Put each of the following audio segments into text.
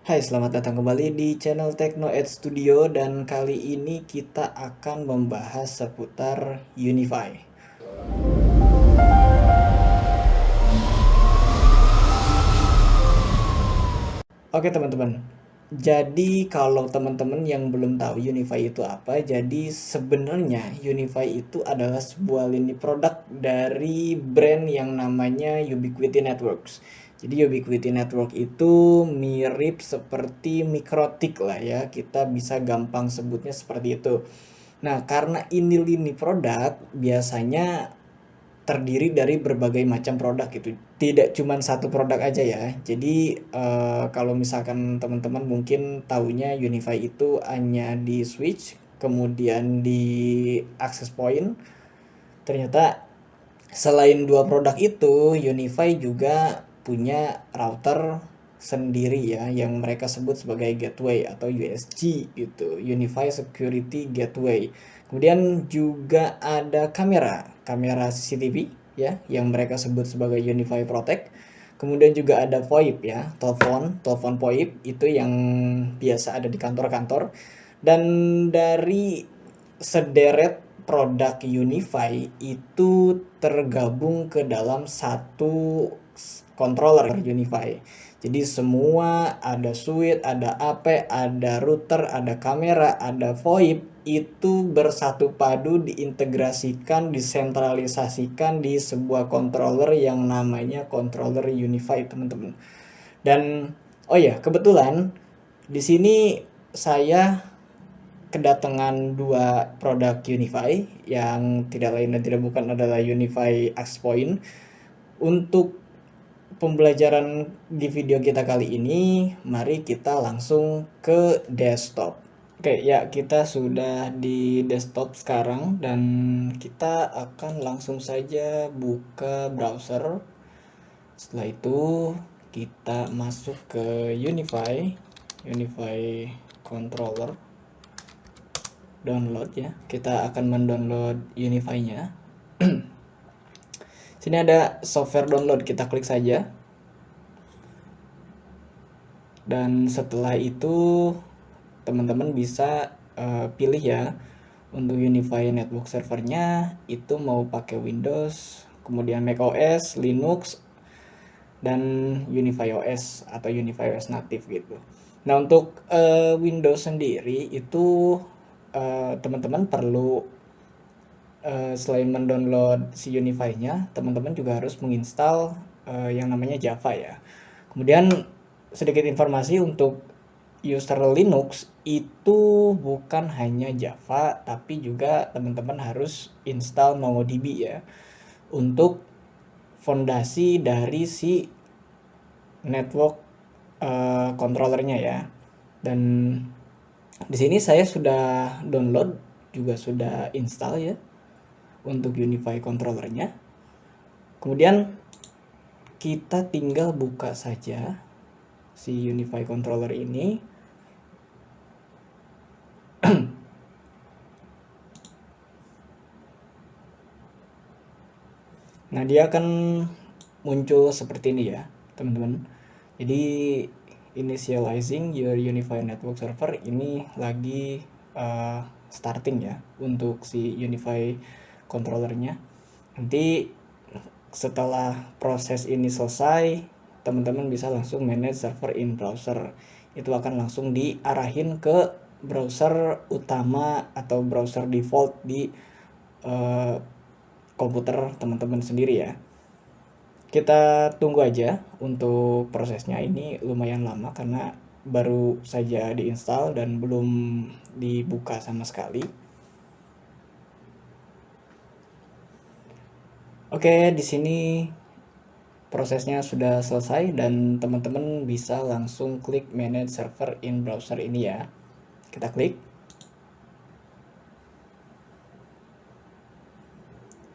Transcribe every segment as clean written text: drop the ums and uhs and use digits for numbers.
Hai, selamat datang kembali di channel Tekno Ed Studio dan kali ini kita akan membahas seputar Unify. Oke teman-teman, jadi kalau teman-teman yang belum tahu Unify itu apa, jadi sebenarnya Unify itu adalah sebuah lini produk dari brand yang namanya Ubiquiti Networks. Jadi Ubiquiti Network itu mirip seperti Mikrotik lah ya, kita bisa gampang sebutnya seperti itu. Nah, karena ini lini produk, biasanya terdiri dari berbagai macam produk gitu. Tidak cuma satu produk aja ya. Jadi kalau misalkan teman-teman mungkin taunya Unify itu hanya di switch, kemudian di access point. Ternyata selain dua produk itu, Unify juga punya router sendiri ya yang mereka sebut sebagai gateway atau USG gitu, Unify Security Gateway. Kemudian juga ada kamera CCTV ya yang mereka sebut sebagai Unify Protect. Kemudian juga ada VoIP ya, telepon VoIP itu yang biasa ada di kantor-kantor. Dan dari sederet produk Unify itu tergabung ke dalam satu controller Unify. Jadi semua ada switch, ada AP, ada router, ada kamera, ada VoIP itu bersatu padu diintegrasikan, disentralisasikan di sebuah controller yang namanya controller Unify, teman-teman. Dan oh ya, kebetulan di sini saya kedatangan dua produk Unify yang tidak lain dan tidak bukan adalah Unify Access Point. Untuk pembelajaran di video kita kali ini, mari kita langsung ke desktop. Oke, ya kita sudah di desktop sekarang dan kita akan langsung saja buka browser. Setelah itu kita masuk ke Unify controller, download ya. Kita akan mendownload Unify-nya. Sini ada software download, kita klik saja. Dan setelah itu teman-teman bisa pilih ya untuk Unify network servernya itu mau pakai Windows, kemudian macOS, Linux, dan Unify OS atau Unify OS native gitu. Nah untuk Windows sendiri itu teman-teman perlu selain mendownload si Unify-nya, teman-teman juga harus menginstal yang namanya Java ya. Kemudian sedikit informasi untuk user Linux itu bukan hanya Java, tapi juga teman-teman harus install MongoDB ya untuk fondasi dari si network controllernya ya. Dan di sini saya sudah download juga sudah install ya untuk Unify controllernya. Kemudian kita tinggal buka saja si Unify controller ini. Nah, dia akan muncul seperti ini ya, teman-teman. Jadi initializing your Unify network server ini lagi starting ya untuk si Unify controllernya. Nanti setelah proses ini selesai, teman-teman bisa langsung manage server in browser. Itu akan langsung diarahin ke browser utama atau browser default di komputer teman-teman sendiri ya. Kita tunggu aja untuk prosesnya, ini lumayan lama karena baru saja diinstal dan belum dibuka sama sekali. Oke, di sini prosesnya sudah selesai dan teman-teman bisa langsung klik manage server in browser ini ya. Kita klik.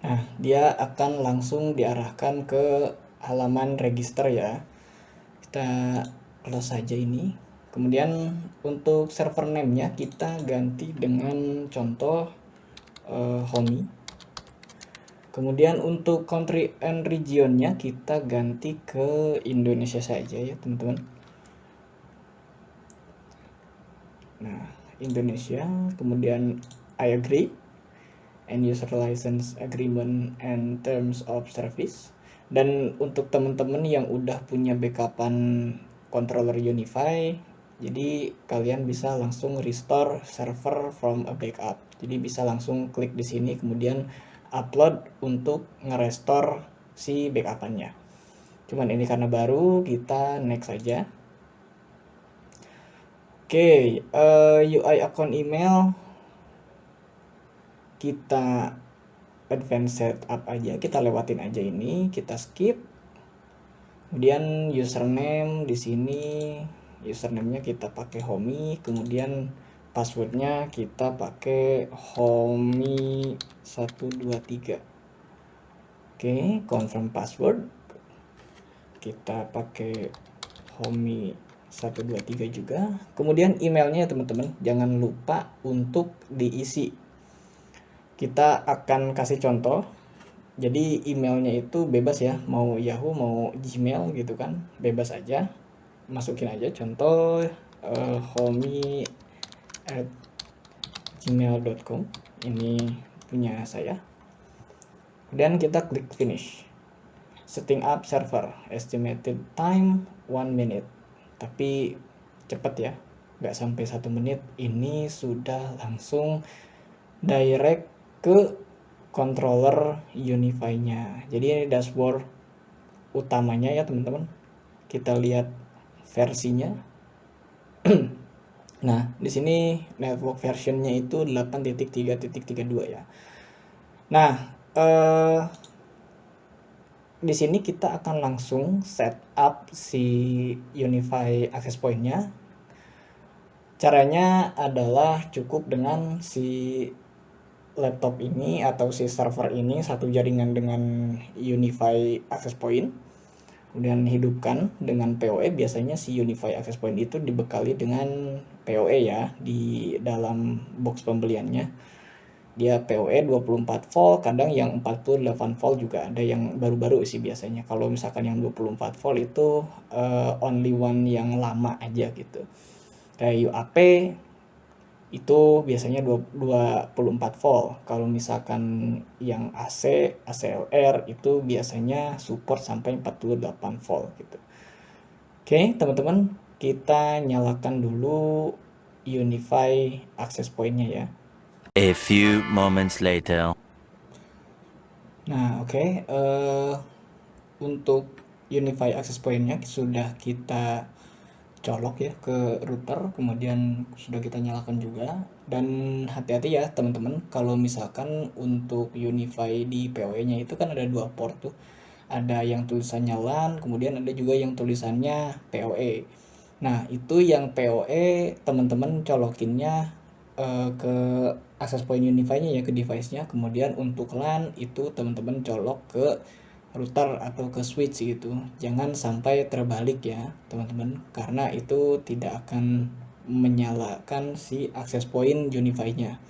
Nah, dia akan langsung diarahkan ke halaman register ya. Kita close saja ini. Kemudian untuk server name-nya kita ganti dengan contoh Homey. Kemudian untuk country and region-nya kita ganti ke Indonesia saja ya, teman-teman. Nah, Indonesia, kemudian I agree, end user license agreement and terms of service. Dan untuk teman-teman yang udah punya backupan controller Unify, jadi kalian bisa langsung restore server from a backup. Jadi bisa langsung klik di sini kemudian upload untuk ngerestore si backupannya. Cuman ini karena baru, kita next saja. Oke, UI account email kita advanced setup aja, kita lewatin aja ini, kita skip. Kemudian username di sini, username-nya kita pakai Homi, kemudian passwordnya kita pakai Homi 123. Oke, confirm password. Kita pakai Homi 123 juga. Kemudian emailnya teman-teman, jangan lupa untuk diisi. Kita akan kasih contoh. Jadi emailnya itu bebas ya, mau Yahoo mau Gmail gitu kan, bebas aja, masukin aja contoh homi@gmail.com, ini punya saya. Dan kita klik finish. Setting up server, estimated time 1 minute, tapi cepet ya, nggak sampai 1 menit. Ini sudah langsung direct ke controller Unify-nya. Jadi ini dashboard utamanya ya teman-teman. Kita lihat versinya. Nah, di sini network versionnya itu 8.3.32 ya. Nah, di sini kita akan langsung setup si Unify access point-nya. Caranya adalah cukup dengan si laptop ini atau si server ini satu jaringan dengan Unify access point, kemudian hidupkan dengan PoE. Biasanya si Unify access point itu dibekali dengan PoE ya di dalam box pembeliannya. Dia PoE 24 volt, kadang yang 48 volt juga ada, yang baru-baru sih biasanya. Kalau misalkan yang 24 volt itu only one yang lama aja gitu. Kayak UAP itu biasanya 24 volt. Kalau misalkan yang AC, ACLR itu biasanya support sampai 48 volt gitu. Oke, teman-teman, kita nyalakan dulu Unify access point-nya ya. A few moments later. Nah, oke, untuk Unify access point-nya sudah kita colok ya ke router, kemudian sudah kita nyalakan juga. Dan hati-hati ya teman-teman, kalau misalkan untuk Unify di PoE-nya itu kan ada 2 port tuh, ada yang tulisannya LAN, kemudian ada juga yang tulisannya PoE. Nah, itu yang PoE teman-teman colokinnya ke access point Unify-nya ya, ke device-nya. Kemudian untuk LAN itu teman-teman colok ke router atau ke switch gitu. Jangan sampai terbalik ya teman-teman, karena itu tidak akan menyalakan si access point Unify-nya.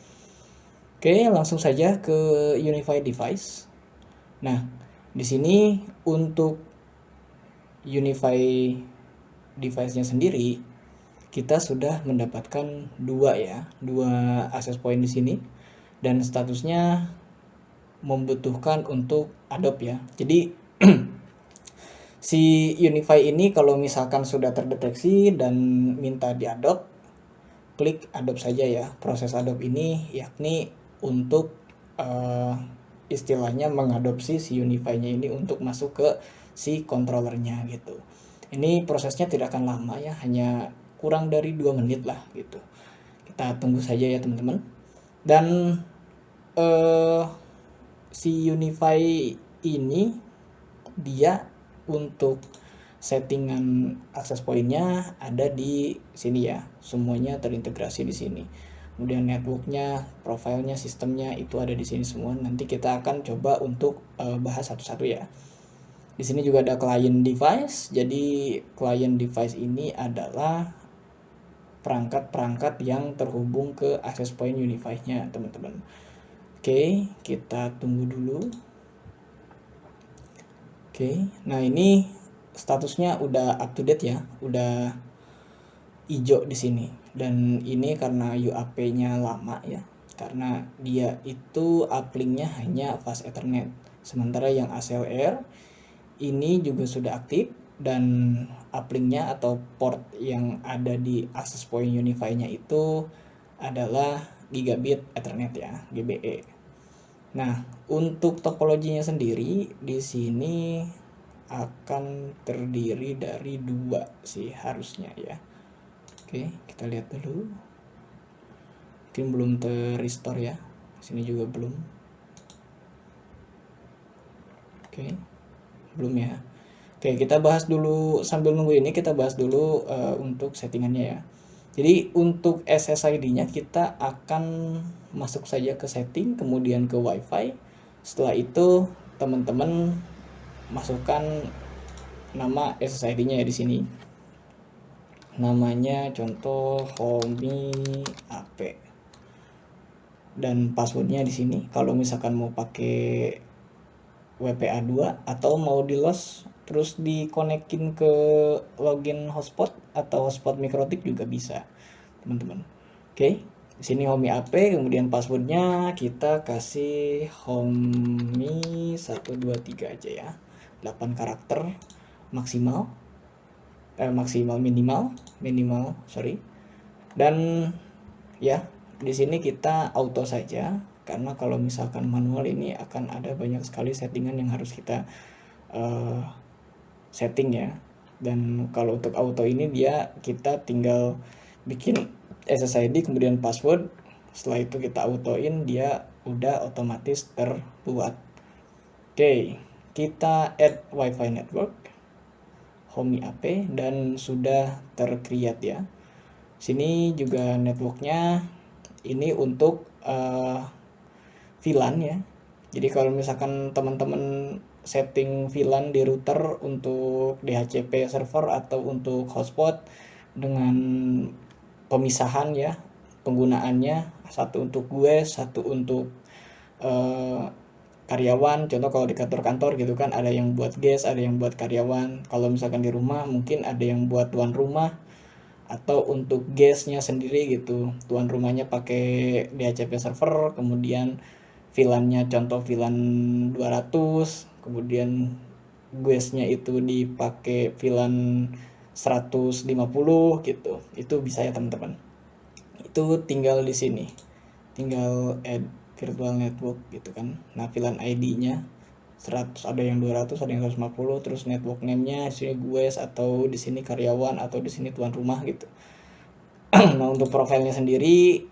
Oke, langsung saja ke Unify device. Nah, di sini untuk Unify device-nya sendiri kita sudah mendapatkan dua access point di sini, dan statusnya membutuhkan untuk adopt ya. Jadi si Unify ini kalau misalkan sudah terdeteksi dan minta diadopt, klik adopt saja ya. Proses adopt ini yakni untuk istilahnya mengadopsi si Unify-nya ini untuk masuk ke si controllernya gitu. Ini prosesnya tidak akan lama ya, hanya kurang dari 2 menit lah gitu. Kita tunggu saja ya teman-teman. Dan si Unify ini dia untuk settingan access point-nya ada di sini ya, semuanya terintegrasi di sini. Kemudian networknya, profilnya, sistemnya itu ada di sini semua. Nanti kita akan coba untuk bahas satu-satu ya. Di sini juga ada client device. Jadi client device ini adalah perangkat-perangkat yang terhubung ke access point Unify-nya teman-teman. Oke, kita tunggu dulu. Oke, nah ini statusnya udah up to date ya, udah hijau di sini. Dan ini karena UAP-nya lama ya, karena dia itu uplink-nya hanya fast Ethernet. Sementara yang ACLR ini juga sudah aktif dan uplink-nya atau port yang ada di access point Unify-nya itu adalah gigabit Ethernet ya, GBE. Nah, untuk topologinya sendiri di sini akan terdiri dari 2 sih harusnya ya. Oke, kita lihat dulu. Mungkin belum ter-restore ya. Sini juga belum. Oke. Belum ya. Oke, kita bahas dulu sambil nunggu ini, kita bahas dulu untuk settingannya ya. Jadi untuk SSID-nya kita akan masuk saja ke setting, kemudian ke WiFi. Setelah itu teman-teman masukkan nama SSID-nya ya di sini. Namanya contoh Homi AP. Dan passwordnya di sini. Kalau misalkan mau pakai WPA2 atau mau di loss terus dikonekin ke login hotspot atau hotspot mikrotik juga bisa, teman-teman. Oke, di sini Homi AP, kemudian passwordnya kita kasih Homi 123 aja ya. 8 karakter maksimal. Minimal, sorry. Dan ya, di sini kita auto saja karena kalau misalkan manual ini akan ada banyak sekali settingan yang harus kita setting ya. Dan kalau untuk auto ini kita tinggal bikin SSID kemudian password, setelah itu kita autoin, dia udah otomatis terbuat. Oke, kita add WiFi network Homi AP dan sudah tercreate ya. Sini juga networknya ini untuk VLAN ya. Jadi kalau misalkan teman-teman setting VLAN di router untuk DHCP server atau untuk hotspot dengan pemisahan ya penggunaannya, satu untuk gue, satu untuk karyawan. Contoh kalau di kantor-kantor gitu kan ada yang buat guest, ada yang buat karyawan. Kalau misalkan di rumah mungkin ada yang buat tuan rumah atau untuk guestnya sendiri gitu. Tuan rumahnya pakai DHCP server, kemudian VLAN-nya contoh VLAN 200, kemudian guestnya itu dipakai VLAN 150 gitu. Itu bisa ya teman-teman. Itu tinggal di sini. Tinggal add virtual network gitu kan. Nah, VLAN ID-nya 100, ada yang 200, ada yang 150, terus network name-nya di sini guest atau di sini karyawan atau di sini tuan rumah gitu. Nah, untuk profilnya sendiri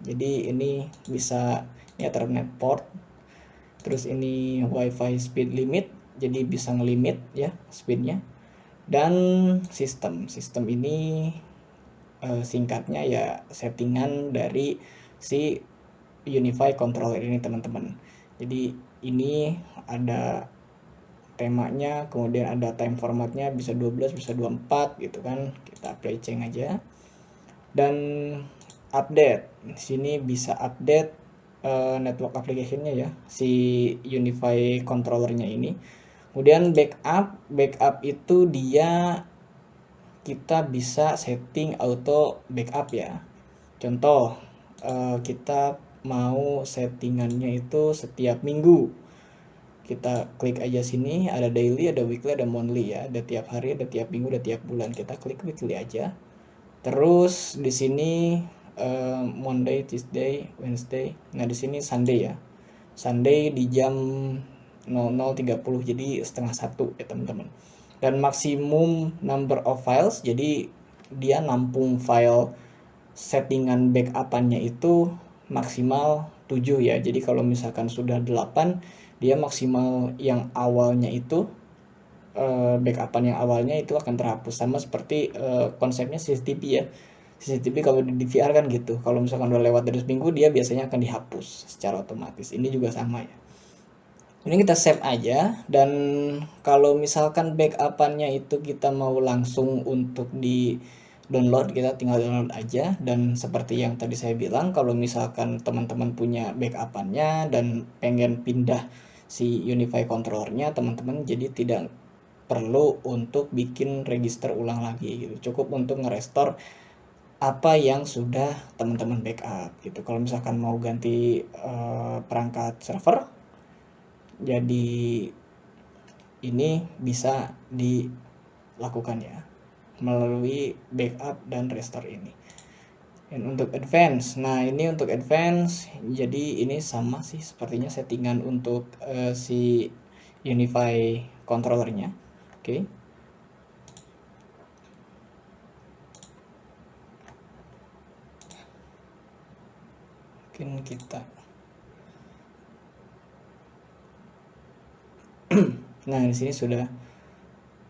jadi ini bisa ini Ethernet port. Terus ini WiFi speed limit, jadi bisa ngelimit ya speednya. Dan sistem ini singkatnya ya settingan dari si Unify controller ini teman-teman. Jadi ini ada temanya, kemudian ada time formatnya, bisa 12 bisa 24 gitu kan. Kita play change aja. Dan update, di sini bisa update network application-nya ya, si Unify controllernya ini. Kemudian backup itu dia kita bisa setting auto backup ya. Contoh kita mau settingannya itu setiap minggu, kita klik aja sini, ada daily, ada weekly, ada monthly ya, ada tiap hari, ada tiap minggu, ada tiap bulan. Kita klik weekly aja. Terus di sini Monday, Tuesday, Wednesday. Nah, di sini Sunday ya. Sunday di jam 00.30, jadi setengah 1 ya teman-teman. Dan maksimum number of files, jadi dia nampung file settingan backupannya itu maksimal 7 ya. Jadi kalau misalkan sudah 8, dia maksimal yang awalnya itu backupan yang awalnya itu akan terhapus. Sama seperti konsepnya CCTV ya. CCTV kalau di DVR kan gitu. Kalau misalkan udah lewat dari seminggu, dia biasanya akan dihapus secara otomatis. Ini juga sama ya. Ini kita save aja. Dan kalau misalkan backupannya itu kita mau langsung untuk di download, kita tinggal download aja. Dan seperti yang tadi saya bilang, kalau misalkan teman-teman punya backupannya dan pengen pindah si Unify controllernya, teman-teman jadi tidak perlu untuk bikin register ulang lagi gitu. Cukup untuk nge-restore apa yang sudah teman-teman backup gitu. Kalau misalkan mau ganti perangkat server, jadi ini bisa dilakukan ya melalui backup dan restore ini. Dan untuk advance, nah ini untuk advance, jadi ini sama sih sepertinya settingan untuk si Unify controllernya. Oke. Mungkin kita nah di sini sudah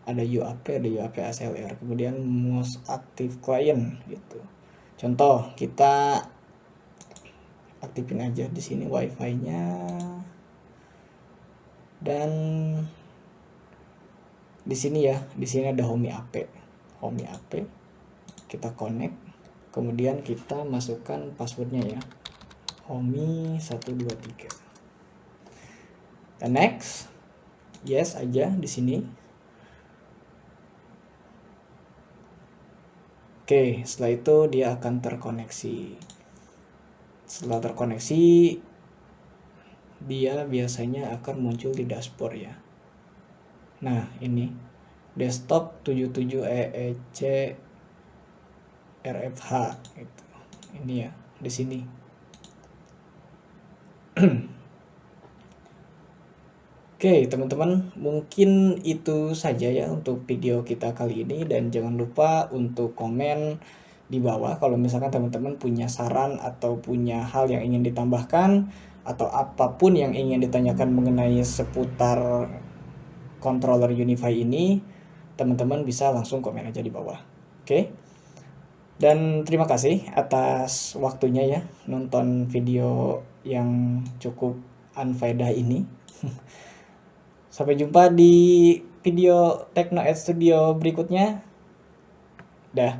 ada UAP, ada UAP ACLR, kemudian most active client gitu. Contoh, kita aktifin aja di sini wifi-nya, dan di sini ya, di sini ada Homey AP. Homey AP, kita connect, kemudian kita masukkan passwordnya ya, Homey 123. Dan next, yes aja di sini. Oke, setelah itu dia akan terkoneksi. Setelah terkoneksi, dia biasanya akan muncul di dashboard ya. Nah, ini desktop 77 EEC RFH gitu. Ini ya, di sini. Oke, teman-teman, mungkin itu saja ya untuk video kita kali ini, dan jangan lupa untuk komen di bawah kalau misalkan teman-teman punya saran atau punya hal yang ingin ditambahkan atau apapun yang ingin ditanyakan mengenai seputar controller Unify ini, teman-teman bisa langsung komen aja di bawah. Oke. Dan terima kasih atas waktunya ya nonton video yang cukup unfaedah ini. Sampai jumpa di video Tekno Ed Studio berikutnya. Dah.